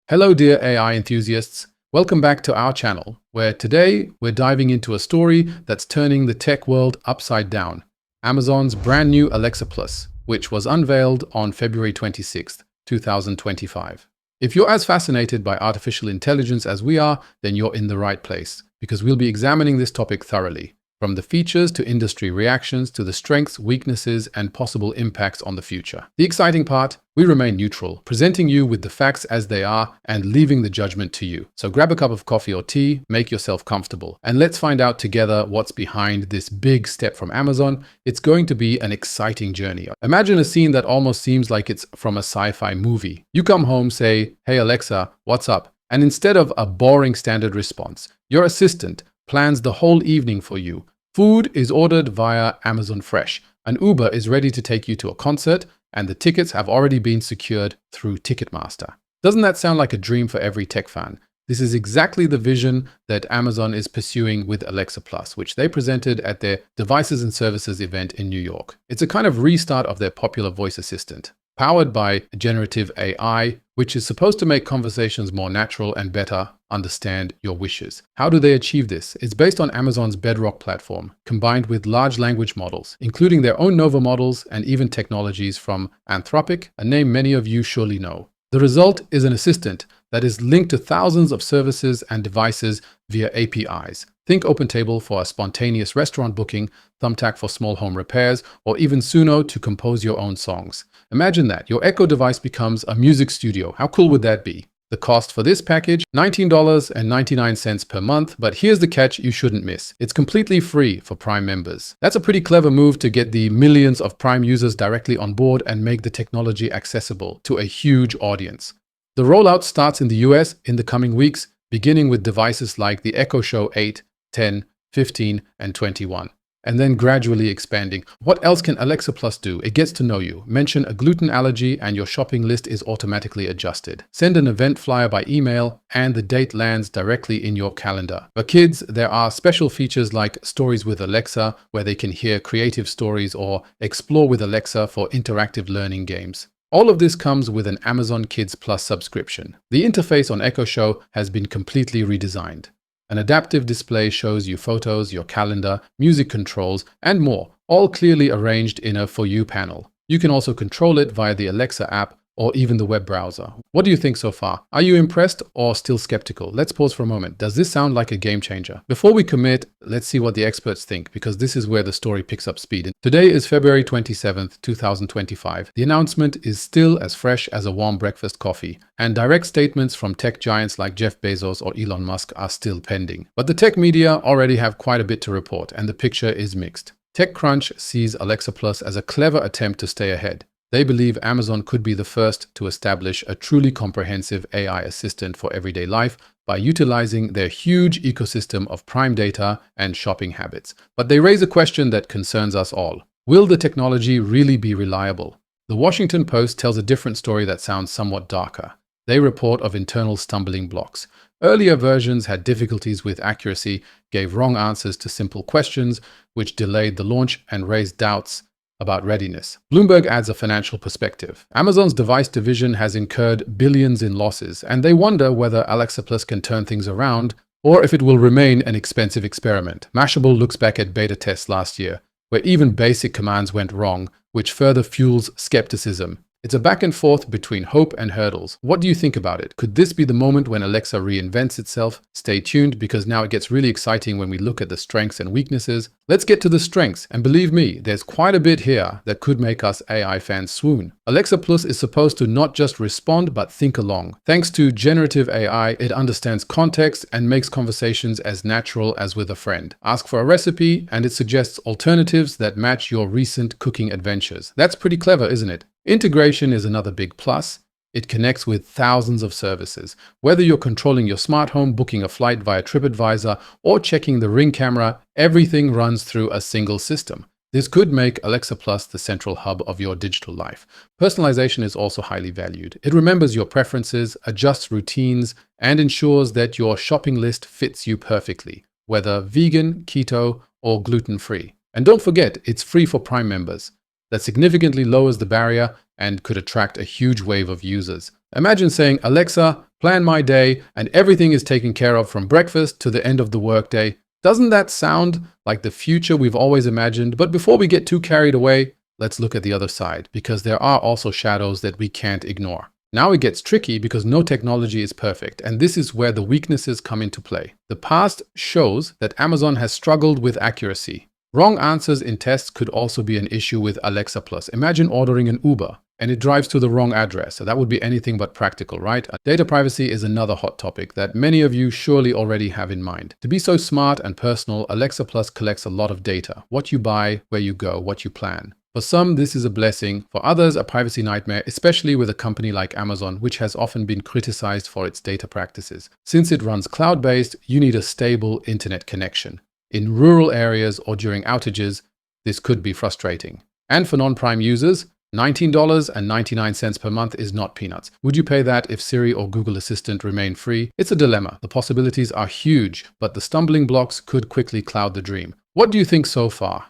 Hello, dear AI enthusiasts. Welcome back to our channel, where today we're diving into a story that's turning the tech world upside down. Amazon's brand new Alexaplus, which was unveiled on February 26th, 2025. If you're as fascinated by artificial intelligence as we are, then you're in the right place, because we'll be examining this topic thoroughly. From the features to industry reactions to the strengths, weaknesses, and possible impacts on the future. The exciting part, we remain neutral, presenting you with the facts as they are and leaving the judgment to you. So grab a cup of coffee or tea, make yourself comfortable, and let's find out together what's behind this big step from Amazon. It's going to be an exciting journey. Imagine a scene that almost seems like it's from a sci-fi movie. You come home, say, "Hey Alexa, what's up?" And instead of a boring standard response, your assistant plans the whole evening for you. Food is ordered via Amazon Fresh. An Uber is ready to take you to a concert, and the tickets have already been secured through Ticketmaster. Doesn't that sound like a dream for every tech fan? This is exactly the vision that Amazon is pursuing with Alexaplus, which they presented at their Devices and Services event in New York. It's a kind of restart of their popular voice assistant, powered by generative AI, which is supposed to make conversations more natural and better understand your wishes. How do they achieve this? It's based on Amazon's Bedrock platform, combined with large language models, including their own Nova models and even technologies from Anthropic, a name many of you surely know. The result is an assistant that is linked to thousands of services and devices via APIs. Think OpenTable for a spontaneous restaurant booking, Thumbtack for small home repairs, or even Suno to compose your own songs. Imagine that. Your Echo device becomes a music studio. How cool would that be? The cost for this package, $19.99 per month, but here's the catch you shouldn't miss. It's completely free for Prime members. That's a pretty clever move to get the millions of Prime users directly on board and make the technology accessible to a huge audience. The rollout starts in the US in the coming weeks, beginning with devices like the Echo Show 8, 10, 15, and 21. And then gradually expanding. What else can Alexaplus do? It gets to know you. Mention a gluten allergy and your shopping list is automatically adjusted. Send an event flyer by email and the date lands directly in your calendar. For kids, there are special features like Stories with Alexa, where they can hear creative stories, or Explore with Alexa for interactive learning games. All of this comes with an Amazon Kids Plus subscription. The interface on Echo Show has been completely redesigned. An adaptive display shows you photos, your calendar, music controls, and more, all clearly arranged in a For You panel. You can also control it via the Alexa app or even the web browser. What do you think so far? Are you impressed or still skeptical? Let's pause for a moment. Does this sound like a game changer? Before we commit, let's see what the experts think, because this is where the story picks up speed. Today is February 27th, 2025. The announcement is still as fresh as a warm breakfast coffee, and direct statements from tech giants like Jeff Bezos or Elon Musk are still pending. But the tech media already have quite a bit to report, and the picture is mixed. TechCrunch sees Alexaplus as a clever attempt to stay ahead. They believe Amazon could be the first to establish a truly comprehensive AI assistant for everyday life by utilizing their huge ecosystem of Prime data and shopping habits. But they raise a question that concerns us all. Will the technology really be reliable? The Washington Post tells a different story that sounds somewhat darker. They report of internal stumbling blocks. Earlier versions had difficulties with accuracy, gave wrong answers to simple questions, which delayed the launch and raised doubts about readiness. Bloomberg adds a financial perspective. Amazon's device division has incurred billions in losses, and they wonder whether Alexaplus can turn things around or if it will remain an expensive experiment. Mashable looks back at beta tests last year, where even basic commands went wrong, which further fuels skepticism. It's a back and forth between hope and hurdles. What do you think about it? Could this be the moment when Alexa reinvents itself? Stay tuned, because now it gets really exciting when we look at the strengths and weaknesses. Let's get to the strengths, and believe me, there's quite a bit here that could make us AI fans swoon. Alexaplus is supposed to not just respond, but think along. Thanks to generative AI, it understands context and makes conversations as natural as with a friend. Ask for a recipe, and it suggests alternatives that match your recent cooking adventures. That's pretty clever, isn't it? Integration is another big plus. It connects with thousands of services. Whether you're controlling your smart home, booking a flight via TripAdvisor, or checking the Ring camera, everything runs through a single system. This could make Alexaplus the central hub of your digital life. Personalization is also highly valued. It remembers your preferences, adjusts routines, and ensures that your shopping list fits you perfectly, whether vegan, keto, or gluten-free. And don't forget, it's free for Prime members. That significantly lowers the barrier and could attract a huge wave of users. Imagine saying, "Alexa, plan my day, and everything is taken care of from breakfast to the end of the workday. Doesn't that sound like the future we've always imagined? But before we get too carried away, let's look at the other side, because there are also shadows that we can't ignore. Now it gets tricky because no technology is perfect, and this is where the weaknesses come into play. The past shows that Amazon has struggled with accuracy. Wrong answers in tests could also be an issue with Alexaplus. Imagine ordering an Uber and it drives to the wrong address. So that would be anything but practical, right? Data privacy is another hot topic that many of you surely already have in mind. To be so smart and personal, Alexaplus collects a lot of data: what you buy, where you go, what you plan. For some, this is a blessing. For others, a privacy nightmare, especially with a company like Amazon, which has often been criticized for its data practices. Since it runs cloud-based, you need a stable internet connection. In rural areas or during outages, this could be frustrating. And for non-Prime users, $19.99 per month is not peanuts. Would you pay that if Siri or Google Assistant remain free? It's a dilemma. The possibilities are huge, but the stumbling blocks could quickly cloud the dream. What do you think so far?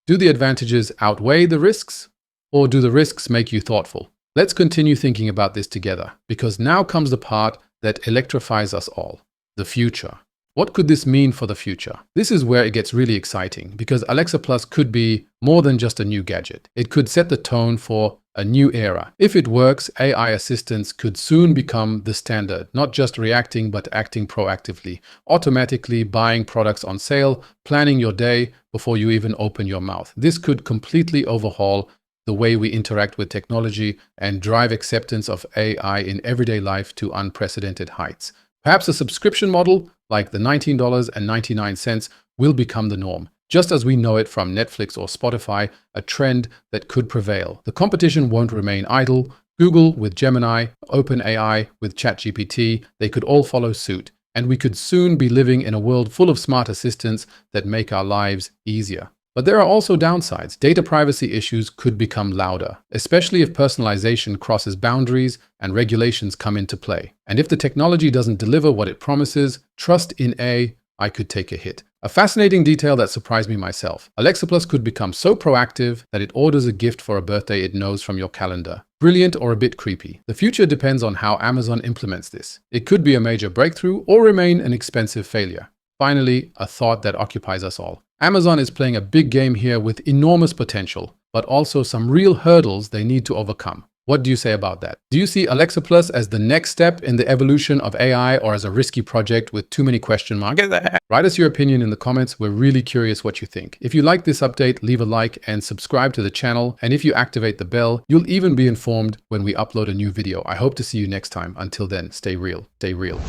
Do the advantages outweigh the risks? Or do the risks make you thoughtful? Let's continue thinking about this together, because now comes the part that electrifies us all: the future. What could this mean for the future? This is where it gets really exciting, because Alexaplus could be more than just a new gadget. It could set the tone for a new era. If it works, AI assistants could soon become the standard, not just reacting but acting proactively, automatically buying products on sale, planning your day before you even open your mouth. This could completely overhaul the way we interact with technology and drive acceptance of AI in everyday life to unprecedented heights. Perhaps a subscription model like the $19.99 will become the norm, just as we know it from Netflix or Spotify, a trend that could prevail. The competition won't remain idle. Google with Gemini, OpenAI with ChatGPT, they could all follow suit, and we could soon be living in a world full of smart assistants that make our lives easier. But there are also downsides. Data privacy issues could become louder, especially if personalization crosses boundaries and regulations come into play. And if the technology doesn't deliver what it promises, trust in AI could take a hit. A fascinating detail that surprised me myself: Alexaplus could become so proactive that it orders a gift for a birthday it knows from your calendar. Brilliant or a bit creepy? The future depends on how Amazon implements this. It could be a major breakthrough or remain an expensive failure. Finally, a thought that occupies us all. Amazon is playing a big game here with enormous potential, but also some real hurdles they need to overcome. What do you say about that? Do you see Alexaplus as the next step in the evolution of AI, or as a risky project with too many question marks? Write us your opinion in the comments. We're really curious what you think. If you like this update, leave a like and subscribe to the channel. And if you activate the bell, you'll even be informed when we upload a new video. I hope to see you next time. Until then, stay real, stay real.